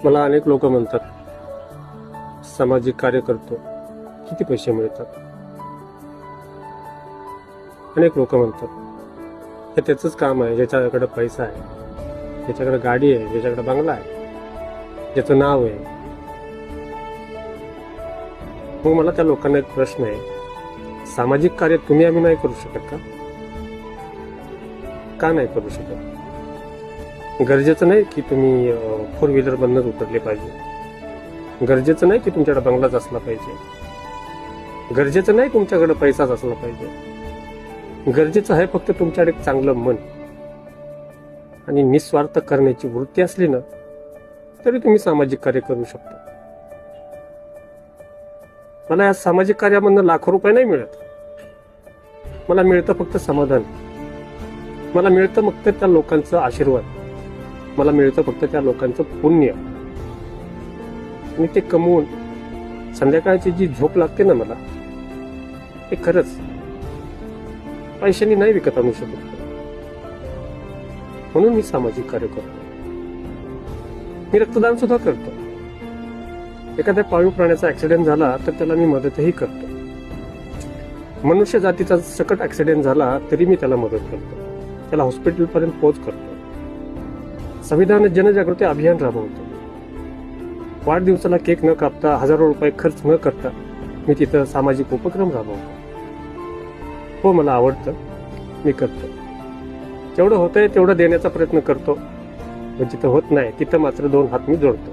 मला अनेक लोक म्हणतात, सामाजिक कार्य करतो, किती पैसे मिळतात? अनेक लोक म्हणतात, हे त्याचंच काम आहे, ज्याच्याकडे पैसा आहे, ज्याच्याकडे गाडी आहे, ज्याच्याकडे बंगला आहे, ज्याचं नाव आहे. मग मला त्या लोकांना एक प्रश्न आहे, सामाजिक कार्य तुम्ही आम्ही नाही करू शकत का? का नाही करू शकत? गरजेचं नाही की तुम्ही 4 व्हीलर बंदच उतरले पाहिजे. गरजेचं नाही की तुमच्याकडे बंगलाच असला पाहिजे. गरजेचं नाही तुमच्याकडे पैसाच असला पाहिजे. गरजेचं आहे फक्त तुमच्याकडे एक चांगलं मन आणि निस्वार्थ करण्याची वृत्ती असली ना, तरी तुम्ही सामाजिक कार्य करू शकता. मला या सामाजिक कार्यामधनं लाखो रुपये नाही मिळत. मला मिळतं फक्त समाधान. मला मिळतं फक्त त्या लोकांचा आशीर्वाद. मला मिळतं फक्त त्या लोकांचं पुण्य. आणि ते कमवून संध्याकाळची जी झोप लागते ना मला, ते खरंच पैशांनी नाही विकत आणू शकत. म्हणून मी सामाजिक कार्य करतो. मी रक्तदान सुद्धा करतो. एखाद्या पाळीव प्राण्याचा ऍक्सिडेंट झाला तर त्याला मी मदतही करतो. मनुष्य जातीचा सकट ऍक्सिडेंट झाला तरी मी त्याला मदत करतो. त्याला हॉस्पिटलपर्यंत पोहोच करतो. संविधान जनजागृती अभियान राबवतो. वाढदिवसाला केक न कापता, हजारो रुपये खर्च न करता मी तिथं सामाजिक उपक्रम राबवतो. हो, मला आवडतं, मी करतो. जेवढं होतंय तेवढं देण्याचा प्रयत्न करतो. जिथं होत नाही तिथं मात्र 2 हात मी जोडतो.